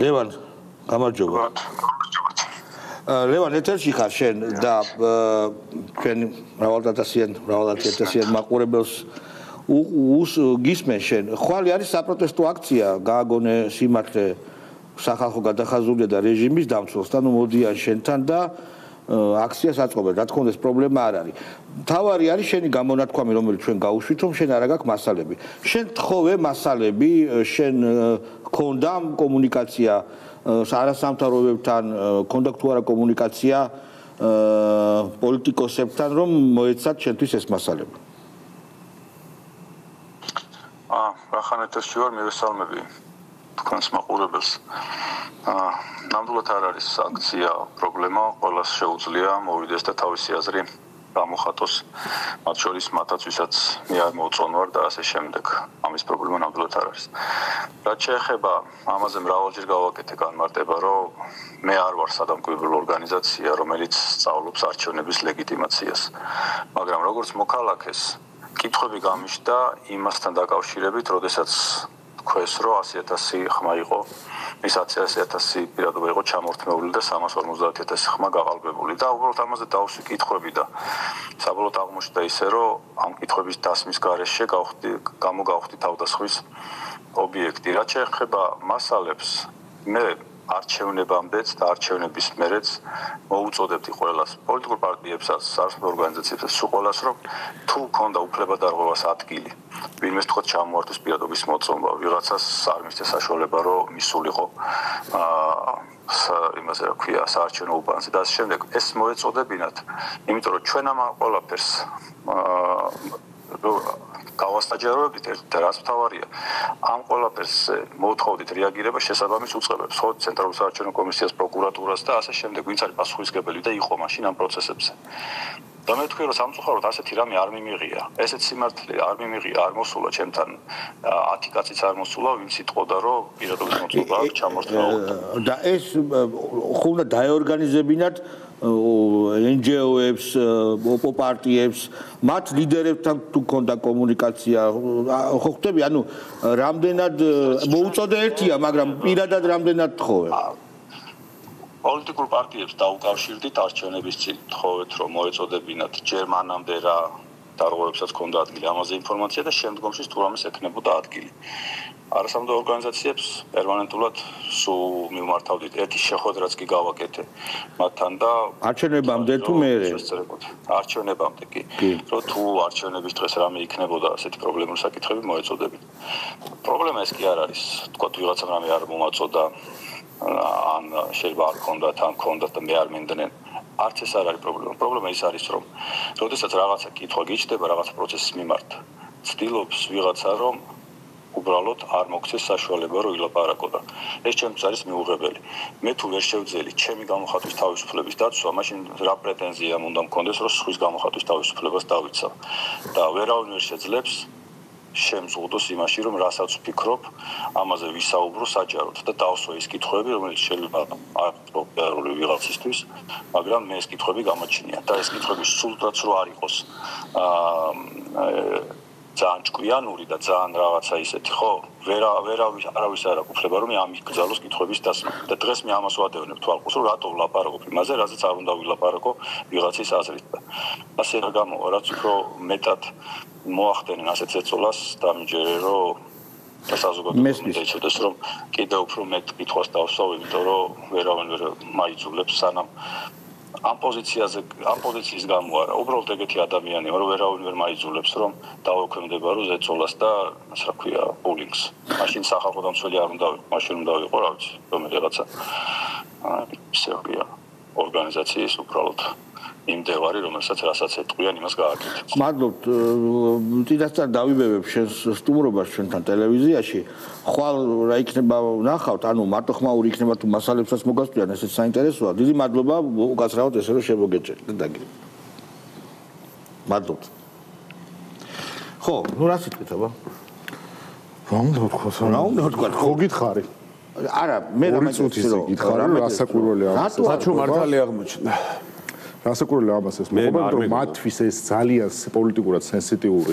ლევან, გამარჯობა. ლევან, ეთერში ხარ შენ და ჩვენ მრავალათასიან მაყურებელს გისმენ შენ. ხვალ არის საპროტესტო აქცია გააგონე სიმართლე სახალხო გადახაზულია და რეჟიმის დამცველს, ანუ მოდიან შენთან და აქციას აწყობენ. რა თქმა უნდა, ეს პრობლემა არ არის. თავარი არის შენი გამონათქვამი, რომელიც ჩვენ გავუშვით, რომ შენ არ აქვს მასალები. შენ თხოვე მასალები, შენ ქონდა კომუნიკაცია არასამთავრობოებთან, ქონდა თუ არა კომუნიკაცია პოლიტიკოსებთან, რომ მოეცათ შენთვის ეს მასალები. ახანეთში ვარ, მივესალმები თქვენს მაყურებელს. ნამდვილად არ არის აქცია პრობლემა, ყველას შეუძლია მოვიდეს და თავისი აზრი გამოხატოს, მათ შორის მათაც, ვისაც მე არ მოუწონვარ და ასე შემდეგ. ამის პრობლემა ნამდვილად არ არის. რაც შეეხება ამაზე მრავალჯერ გავაკეთე განმარტება, რომ მე არ ვარ სადამკვირვებლო ორგანიზაცია, რომელიც სწავლობს არჩევნების ლეგიტიმაციას. მაგრამ როგორც მოქალაქეს კითხვები გამიშდა იმასთან დაკავშირებით, როდესაც თქვენს რო 100,000 ხმა იყო, ის 100,000 პირადობა იყო ჩამორთმეული და 350,000 ხმა გაყალბებული და უბრალოდ ამაზე დავსვი კითხვები და საბოლოოდ აღმოჩნდა ისე, რომ ამ კითხვების დასმის გარეშე გამოგავხდი თავდასხმის ობიექტი. რაც შეეხება მასალებს, მე არჩევნებამდეც და არჩევნების მერეც მოუწოდებდი ყველას პოლიტიკურ პარტიებსაც, საერთო ორგანიზაციებსაც, სულ ყველას, რომ თუ ქონდა უფლებადარღვევას ადგილი, ვინმეს თქვა ჩამოართვეს პირადობის მოწმობა, ვიღაცას არ მისცეს საშუალება, რომ მისულიყო იმაზე რა ქვია, საარჩევნო უბანზე და ასე შემდეგ. ეს მოეწოდებინათ, იმიტომ რომ ჩვენ ამ ყველაფერს გავასაჯაროებდით და რაც მთავარია, ამ ყველაფერს მოვთხოვდით რეაგირება შესაბამის უწყებებს, ხო, ცენტრალურ საარჩევნო კომისიას, პროკურატურას და ასე შემდეგ, ვინც არის პასუხისმგებელი და იყო მაშინ ამ პროცესებზე. და მე თქვი, რომ სამწუხაროდ ასეთი რამე არ მიმიღია. ესეც სიმართლე არ მიმიღია, არ მოსულა ჩემთან 10 კაციც არ მოსულა, ვინც იტყოდა, რომ პირადობის მოწმობა აქვს ჩამორთმეული. და ეს ხუნდა დაეორგანიზებინათ NGO-ებს, ოპოპარტიებს, მათ ლიდერებთან თუ ქონდა კომუნიკაცია, ხო ხვდები, ანუ რამდენად მოუწოდე ერთია, მაგრამ პირადად რამდენად თხოვე? პოლიტიკურ პარტიებს დაუკავშირდით არჩევნების წინ, თხოვეთ, რომ მოეწოდებინათ ჯერ მანამდე რა დარღვევებსაც ქონდა ადგილი, ამაზე ინფორმაცია და შემდგომში თუ რამეს ექნებოდა ადგილი. არასამთავრობო ორგანიზაციებს პერმანენტულად სულ მივმართავდით ერთი შეხვედრაც კი გავაკეთე მათთან და არჩევნებამდე თუ მერე? არჩევნებამდე კი. რომ თუ არჩევნების დღეს რამე იქნებოდა ასეთი პრობლემური საკითხები მოეწოდებით. პრობლემა ეს კი არ არის, თქვათ ვიღაცამ რამე არ მომაწოდა, ან შეიძლება არ ქონდათ, ან ქონდათ და მე არ მინდნენ. არც ეს არ არის პრობლემა. პრობლემა ის არის, რომ როდესაც რაღაცა კითხვა გიჩნდება რაღაცა პროცესის მიმართ, ცდილობს ვიღაცა რომ უბრალოდ არ მოგცეს საშუალება რომ ილაპარაკო და ეს ჩემთვის არის მიუღებელი. მე თუ ვერ შევძელი ჩემი გამოხატვის თავისუფლების დაცვა, მაშინ რა პრეტენზია უნდა მქონდეს, რომ სხვის გამოხატვის თავისუფლებას დავიცავ. და ვერავინ ვერ შეძლებს შემზღუდოს იმაში, რომ რასაც ვფიქრობ, ამაზე ვისაუბრო საჯაროდ და დავსვა ის კითხვები, რომელიც შეიძლება არ პროპიარული ვიღაცისთვის, მაგრამ მე ეს კითხვები გამოჩნია და ეს კითხვები სულაც რო არ იყოს ძალიან ჭკვიანური და ძალიან რაღაცა ისეთი, ხო? არავის არ აქვს უფლება, რომ ამის გზალოს კითხვების დასმა. და დღეს მე ამას ვადევნებ თვალყურს, რომ რატო ვლაპარაკობ იმაზე, რაზეც არ უნდა ვილაპარაკო ვიღაცის აზრით. ასე რა გამოვა, რაც უფრო მეტად მოახდენენ ასეთ ეწოლას და მიჯერე, რომ და საზოგადოებამ ეცოდეს, რომ კიდევ უფრო მეტ კითხვას დავსვავ, იმიტომ რომ ვერავინ ვერ მაიძულებს სანამ ამ პოზიციის გამო არა, უბრალოდ ეგეთი ადამიანი ვარ, რომ ვერავინ ვერ მაიძულებს, რომ დავექვემდებარო ზეწოლას და ასე რა ქვია, ბულინგს. მაშინ სახალხო დამცველი არ უნდა ვიყო, მაშინ უნდა ვიყო, რა ვიცი, რომელი რაღაცა ისე ვიყო ორგანიზაციის უბრალოდ იმდევარი, რომელსაც რასაც ეტყვიან, იმას გააკეთებს. მადლობთ, წინასწარ დავიბევებ შენს სტუმრობას ჩვენთან ტელევიზიაში. ხვალ რა იქნება ნახავთ, ანუ მარტო ხმაური იქნება თუ მასალებსაც მოგასწრიან, ესეც საინტერესოა. დიდი მადლობა, უკაცრავად ესე რომ შემოგეჭერეთ და დაგირეკეთ. მადლობთ. ხო, ნუ რა სიტყვით აბა? რა უნდა თქვა? ხო გითხარი. არა, მე რა მეცუთი გითხარი, რასაკვირველი ამას. საჩუ მართალი აღმოჩნდა. რასაკვირველი ამას ეს მოგობა, რომ მათთვის ეს ძალიან პოლიტიკურად სენსიტიური